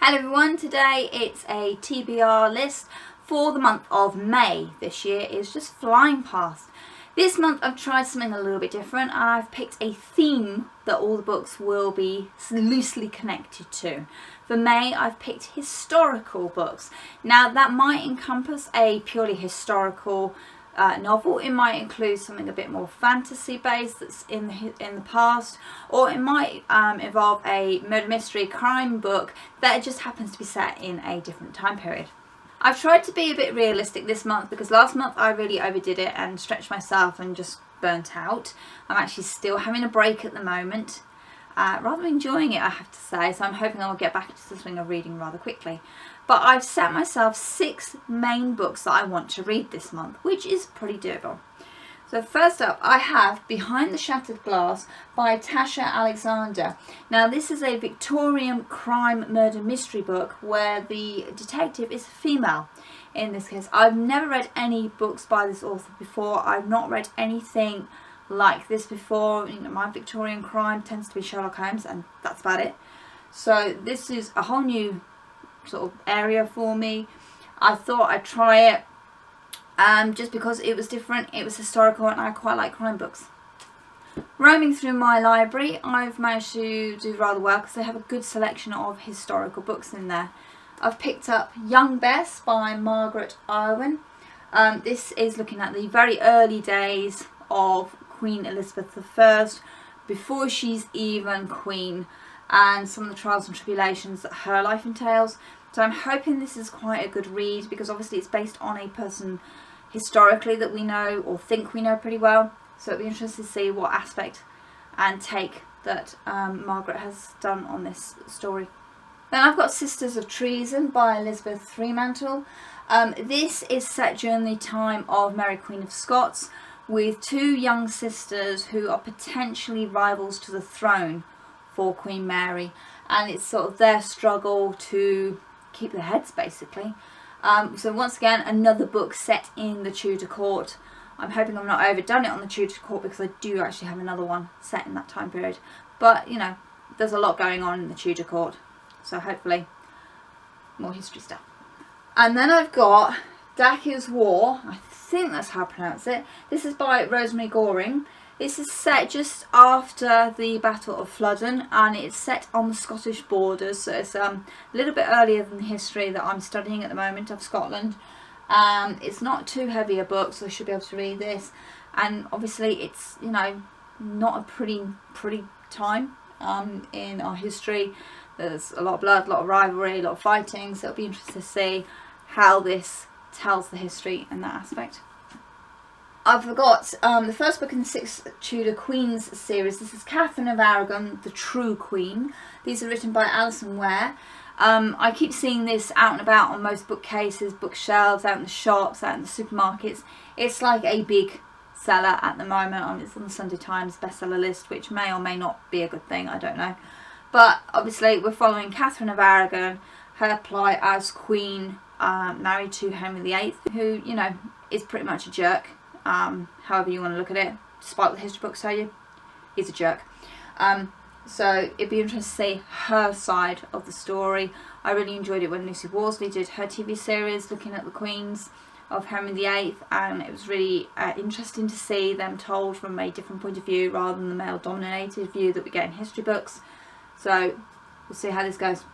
Hello everyone, today it's a TBR list for the month of May. This year is just flying past. This month I've tried something a little bit different. I've picked a theme that all the books will be loosely connected to. For May I've picked historical books. Now that might encompass a purely historical novel. It might include something a bit more fantasy based that's in the past, or it might involve a murder mystery crime book that just happens to be set in a different time period. I've tried to be a bit realistic this month because last month I really overdid it and stretched myself and just burnt out. I'm actually still having a break at the moment, rather enjoying it I have to say, so I'm hoping I'll get back into the swing of reading rather quickly. But I've set myself 6 main books that I want to read this month, which is pretty doable. So first up I have Behind the Shattered Glass by Tasha Alexander. Now this is a Victorian crime murder mystery book where the detective is a female in this case. I've never read any books by this author before. I've not read anything like this before. You know, my Victorian crime tends to be Sherlock Holmes and that's about it. So this is a whole new sort of area for me. I thought I'd try it just because it was different, it was historical, and I quite like crime books. Roaming through my library, I've managed to do rather well because they have a good selection of historical books in there. I've picked up Young Bess by Margaret Irwin. This is looking at the very early days of Queen Elizabeth I, before she's even queen, and some of the trials and tribulations that her life entails. So I'm hoping this is quite a good read because obviously it's based on a person historically that we know or think we know pretty well. So it'll be interesting to see what aspect and take that Margaret has done on this story. Then I've got Sisters of Treason by Elizabeth Fremantle. This is set during the time of Mary Queen of Scots, with 2 young sisters who are potentially rivals to the throne for Queen Mary, and it's sort of their struggle to keep their heads basically. So once again another book set in the Tudor court. I'm hoping I'm not overdone it on the Tudor court because I do actually have another one set in that time period, but you know, there's a lot going on in the Tudor court, so hopefully more history stuff. And then I've got Zacchaeus War, I think that's how I pronounce it. This is by Rosemary Goring. This is set just after the Battle of Flodden and it's set on the Scottish borders, so it's a little bit earlier than the history that I'm studying at the moment of Scotland. It's not too heavy a book, so I should be able to read this, and obviously it's, you know, not a pretty time in our history. There's a lot of blood, a lot of rivalry, a lot of fighting, so it'll be interesting to see how this tells the history in that aspect. I've got the first book in the 6 Tudor Queens series. This is Catherine of Aragon, the True Queen. These are written by Alison Ware. I keep seeing this out and about on most bookcases, bookshelves, out in the shops, out in the supermarkets. It's like a big seller at the moment. It's on the Sunday Times bestseller list, which may or may not be a good thing, I don't know. But obviously we're following Catherine of Aragon, her plight as queen, married to Henry VIII, who, you know, is pretty much a jerk. However you want to look at it, despite what the history books tell you, he's a jerk. So it'd be interesting to see her side of the story. I really enjoyed it when Lucy Worsley did her TV series looking at the queens of Henry VIII, and it was really interesting to see them told from a different point of view rather than the male dominated view that we get in history books. So we'll see how this goes.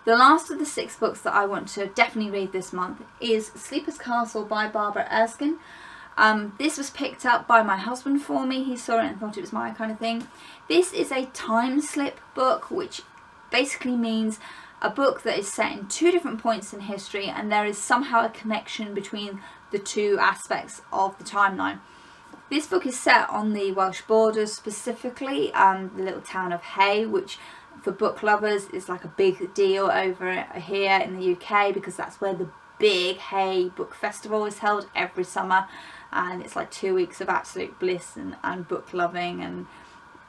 The last of the 6 books that I want to definitely read this month is Sleeper's Castle by Barbara Erskine. This was picked up by my husband for me. He saw it and thought it was my kind of thing. This is a time slip book, which basically means a book that is set in 2 different points in history and there is somehow a connection between the 2 aspects of the timeline. This book is set on the Welsh borders, specifically the little town of Hay, which for book lovers is like a big deal over here in the UK because that's where the big Hay Book Festival is held every summer, and it's like 2 weeks of absolute bliss and book loving, and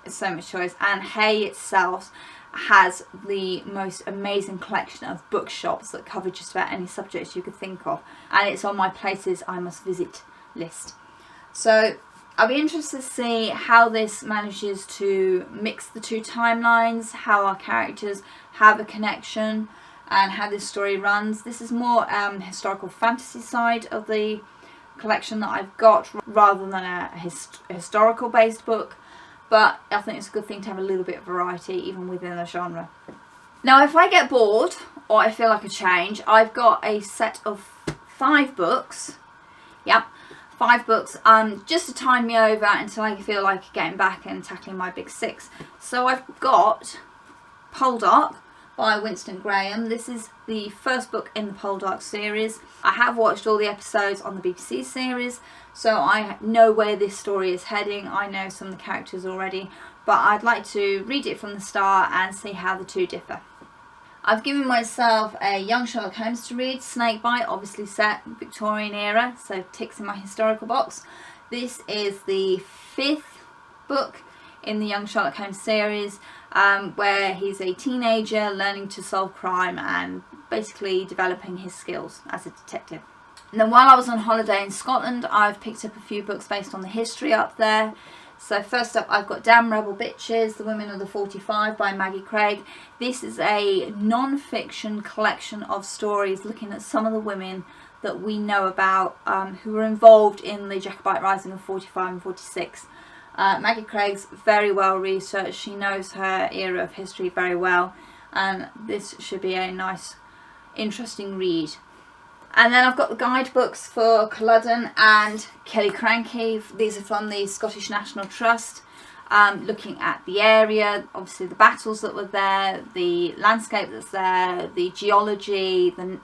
it's so much choice. And Hay itself has the most amazing collection of bookshops that cover just about any subject you could think of, and it's on my places I must visit list. So I'll be interested to see how this manages to mix the 2 timelines, how our characters have a connection, and how this story runs. This is more historical fantasy side of the collection that I've got, rather than a historical based book, but I think it's a good thing to have a little bit of variety even within the genre. Now if I get bored or I feel like a change, I've got a set of 5 books. Yep, 5 books, just to tide me over until I feel like getting back and tackling my big 6. So I've got Poldark by Winston Graham. This is the first book in the Poldark series. I have watched all the episodes on the BBC series, so I know where this story is heading. I know some of the characters already, but I'd like to read it from the start and see how the two differ. I've given myself a young Sherlock Holmes to read, Snakebite, obviously set Victorian era, so ticks in my historical box. This is the 5th book in the young Sherlock Holmes series, where he's a teenager learning to solve crime and basically developing his skills as a detective. And then while I was on holiday in Scotland, I've picked up a few books based on the history up there. So first up, I've got Damn Rebel Bitches, The Women of the 45 by Maggie Craig. This is a non-fiction collection of stories looking at some of the women that we know about who were involved in the Jacobite Rising of 45 and 46. Maggie Craig's very well researched. She knows her era of history very well, and this should be a nice, interesting read. And then I've got the guidebooks for Culloden and Killiecrankie. These are from the Scottish National Trust, looking at the area, obviously the battles that were there, the landscape that's there, the geology, some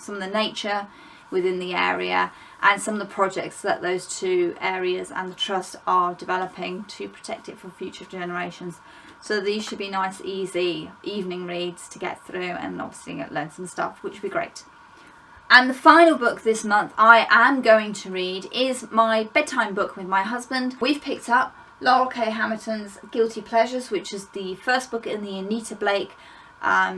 of the nature within the area, and some of the projects that those two areas and the trust are developing to protect it for future generations. So these should be nice, easy evening reads to get through, and obviously learn some stuff, which would be great. And the final book this month I am going to read is my bedtime book with my husband. We've picked up Laurel K. Hamilton's Guilty Pleasures, which is the first book in the Anita Blake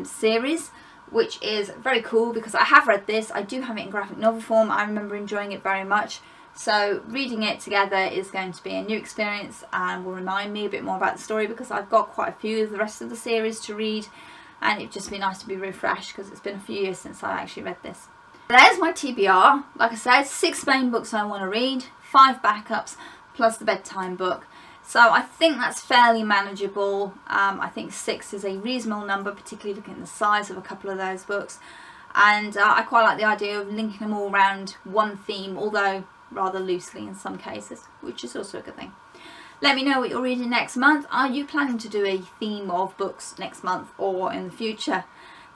series, which is very cool because I have read this. I do have it in graphic novel form. I remember enjoying it very much. So reading it together is going to be a new experience and will remind me a bit more about the story, because I've got quite a few of the rest of the series to read, and it'd just be nice to be refreshed because it's been a few years since I actually read this. There's my TBR. Like I said, 6 main books I want to read, 5 backups, plus the bedtime book. So I think that's fairly manageable. I think 6 is a reasonable number, particularly looking at the size of a couple of those books. And I quite like the idea of linking them all around one theme, although rather loosely in some cases, which is also a good thing. Let me know what you're reading next month. Are you planning to do a theme of books next month or in the future?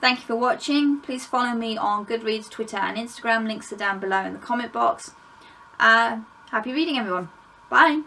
Thank you for watching. Please follow me on Goodreads, Twitter and Instagram. Links are down below in the comment box. Happy reading, everyone. Bye.